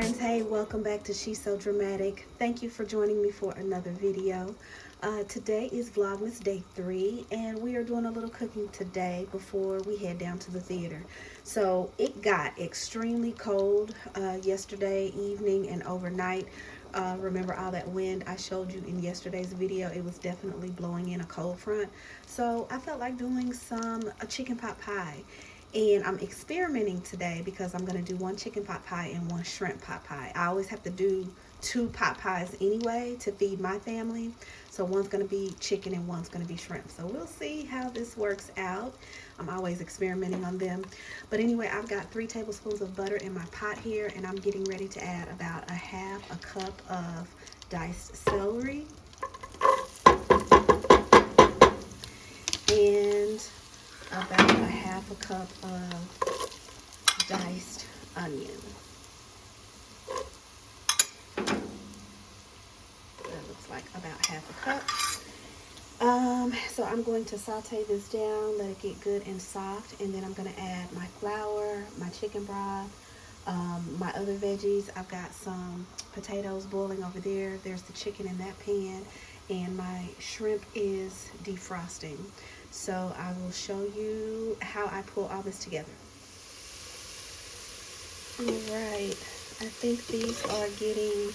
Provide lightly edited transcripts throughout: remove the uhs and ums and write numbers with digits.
friends, hey, welcome back to SheSoDramatic. Thank you for joining me for another video. Today is Vlogmas Day 3 and we are doing a little cooking today before we head down to the theater. So it got extremely cold yesterday evening and overnight. Remember all that wind I showed you in yesterday's video? It was definitely blowing in a cold front. So I felt like doing a chicken pot pie. And I'm experimenting today because I'm going to do one chicken pot pie and one shrimp pot pie. I always have to do 2 pot pies anyway to feed my family. So one's going to be chicken and one's going to be shrimp. So we'll see how this works out. I'm always experimenting on them. But anyway, I've got 3 tablespoons of butter in my pot here. And I'm getting ready to add about a half a cup of diced celery. And about a half a cup of diced onion. That looks like about half a cup. So I'm going to saute this down, let it get good and soft, and then I'm going to add my flour, my chicken broth, my other veggies. I've got some potatoes boiling over there. There's the chicken in that pan, and my shrimp is defrosting. So I will show you how I pull all this together. Alright, I think these are getting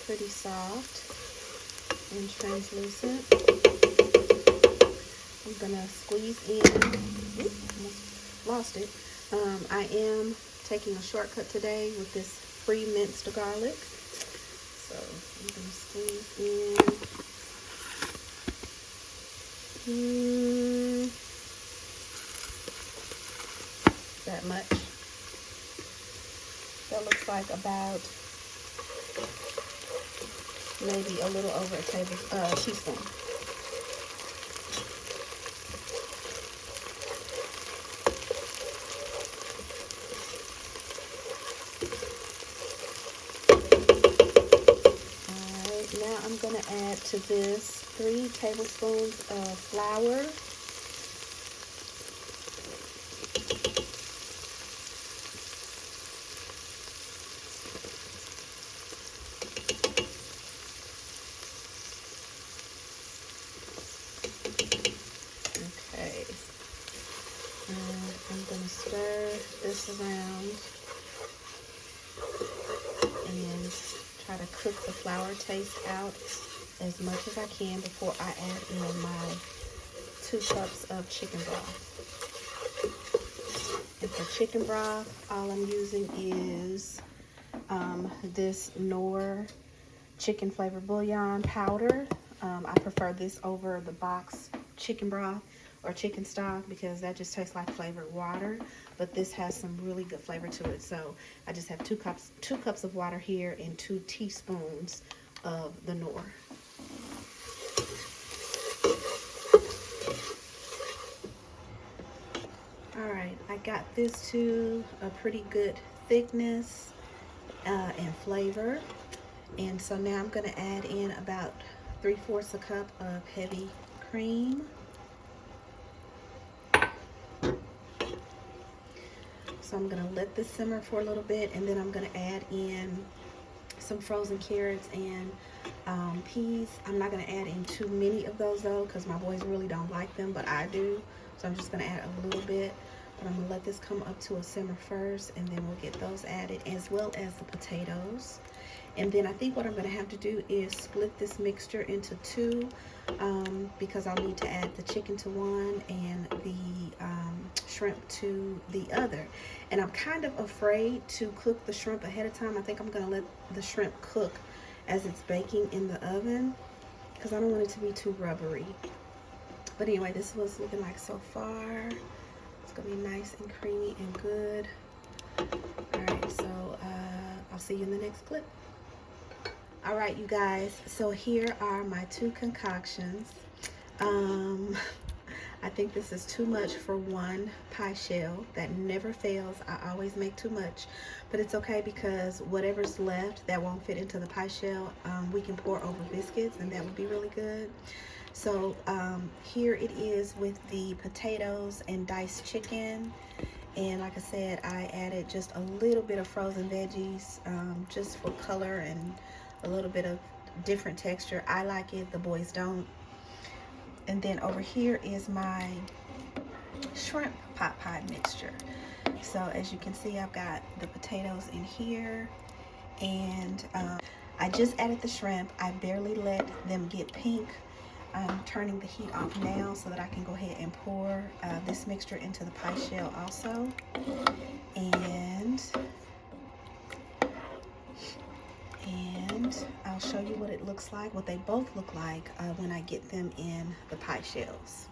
pretty soft and translucent. I'm gonna squeeze in. Oops, almost lost it. I am taking a shortcut today with this pre-minced garlic. So I'm gonna squeeze in. That much. That looks like about maybe a little over a teaspoon. Alright, now I'm going to add to this 3 tablespoons of flour. Okay, and I'm going to stir this around and try to cook the flour taste out as much as I can before I add in my 2 cups of chicken broth. And for chicken broth, all I'm using is this Knorr chicken flavor bouillon powder. I prefer this over the box chicken broth or chicken stock because that just tastes like flavored water, but this has some really good flavor to it. So I just have 2 cups of water here and 2 teaspoons of the Knorr. All right, I got this to a pretty good thickness and flavor. And so now I'm going to add in about 3/4 a cup of heavy cream. So I'm going to let this simmer for a little bit, and then I'm going to add in some frozen carrots and peas. I'm not going to add in too many of those though because my boys really don't like them, but I do. So I'm just going to add a little bit. But I'm going to let this come up to a simmer first, and then we'll get those added as well as the potatoes. And then I think what I'm going to have to do is split this mixture into 2 because I'll need to add the chicken to one and the shrimp to the other. And I'm kind of afraid to cook the shrimp ahead of time. I think I'm going to let the shrimp cook as it's baking in the oven because I don't want it to be too rubbery. But anyway, this is what it's looking like so far. It's going to be nice and creamy and good. Alright, so I'll see you in the next clip. Alright, you guys, so here are my 2 concoctions. I think this is too much for one pie shell. That never fails. I always make too much, but it's okay because whatever's left that won't fit into the pie shell, we can pour over biscuits and that would be really good. So here it is with the potatoes and diced chicken And like I said, I added just a little bit of frozen veggies, just for color and a little bit of different texture. I like it, the boys don't. And then over here is my shrimp pot pie mixture. So as you can see, I've got the potatoes in here, and I just added the shrimp. I barely let them get pink. I'm turning the heat off now so that I can go ahead and pour this mixture into the pie shell also. And I'll show you what it looks like, what they both look like when I get them in the pie shells.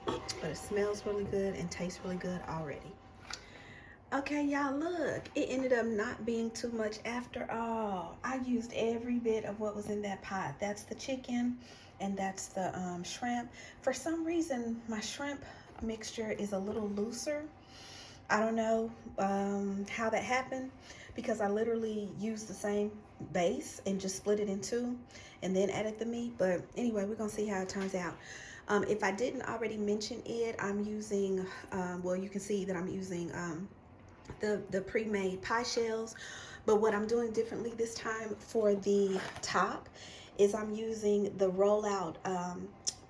But it smells really good and tastes really good already. Okay, y'all, look, it ended up not being too much after all. I used every bit of what was in that pot. That's the chicken and that's the shrimp. For some reason, my shrimp mixture is a little looser. I don't know how that happened, because I literally used the same base and just split it in two and then added the meat. But anyway, we're gonna see how it turns out. If I didn't already mention it, I'm using, well, you can see that I'm using the pre-made pie shells. But what I'm doing differently this time for the top is I'm using the rollout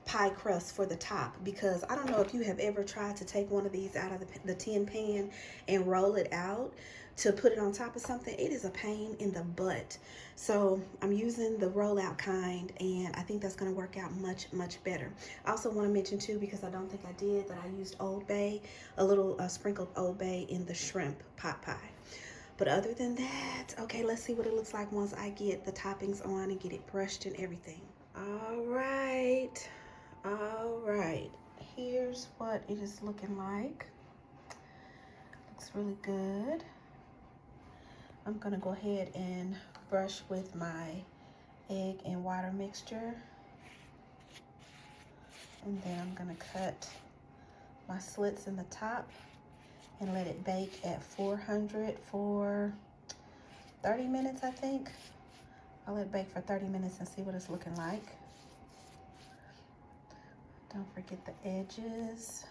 pie crust for the top, because I don't know if you have ever tried to take one of these out of the tin pan and roll it out to put it on top of something. It is a pain in the butt. So I'm using the rollout kind, and I think that's going to work out much better. I also want to mention too, because I don't think I did, that I used Old Bay, a little sprinkled Old Bay in the shrimp pot pie. But other than that, okay, let's see what it looks like once I get the toppings on and get it brushed and everything. All right, here's what it is looking like. Looks really good. I'm gonna go ahead and brush with my egg and water mixture, and then I'm gonna cut my slits in the top and let it bake at 400 for 30 minutes, I think. I'll let it bake for 30 minutes and see what it's looking like. Don't forget the edges.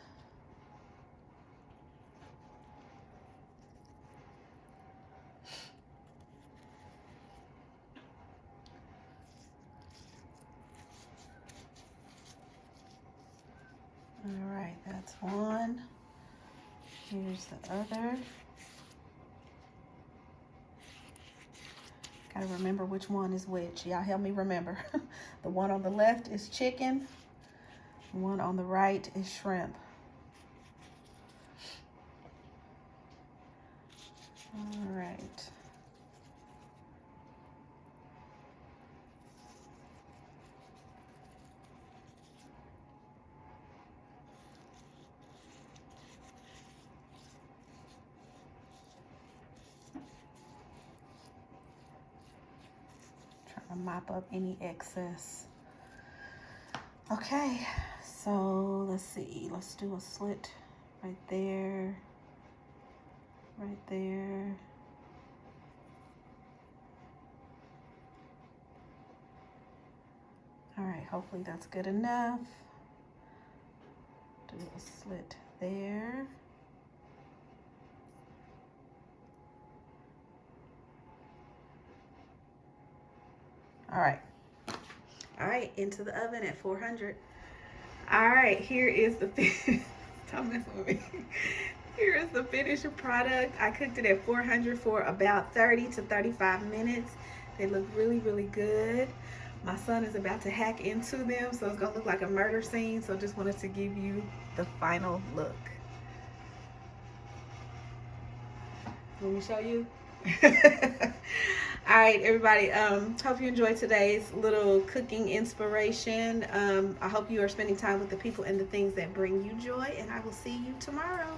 All right, that's one. Here's the other. Gotta remember which one is which. Y'all help me remember. The one on the left is chicken. The one on the right is shrimp. All right. Trying to mop up any excess. Okay, so let's see. Let's do a slit right there. Right there. All right, hopefully that's good enough. Do a slit there. All right, into the oven at 400. All right, here is the don't mess with me. Here is the finished product. I cooked it at 400 for about 30 to 35 minutes. They look really good. My son is about to hack into them, so it's gonna look like a murder scene. So just wanted to give you the final look. Let me show you. All right, everybody, hope you enjoyed today's little cooking inspiration. I hope you are spending time with the people and the things that bring you joy, and I will see you tomorrow.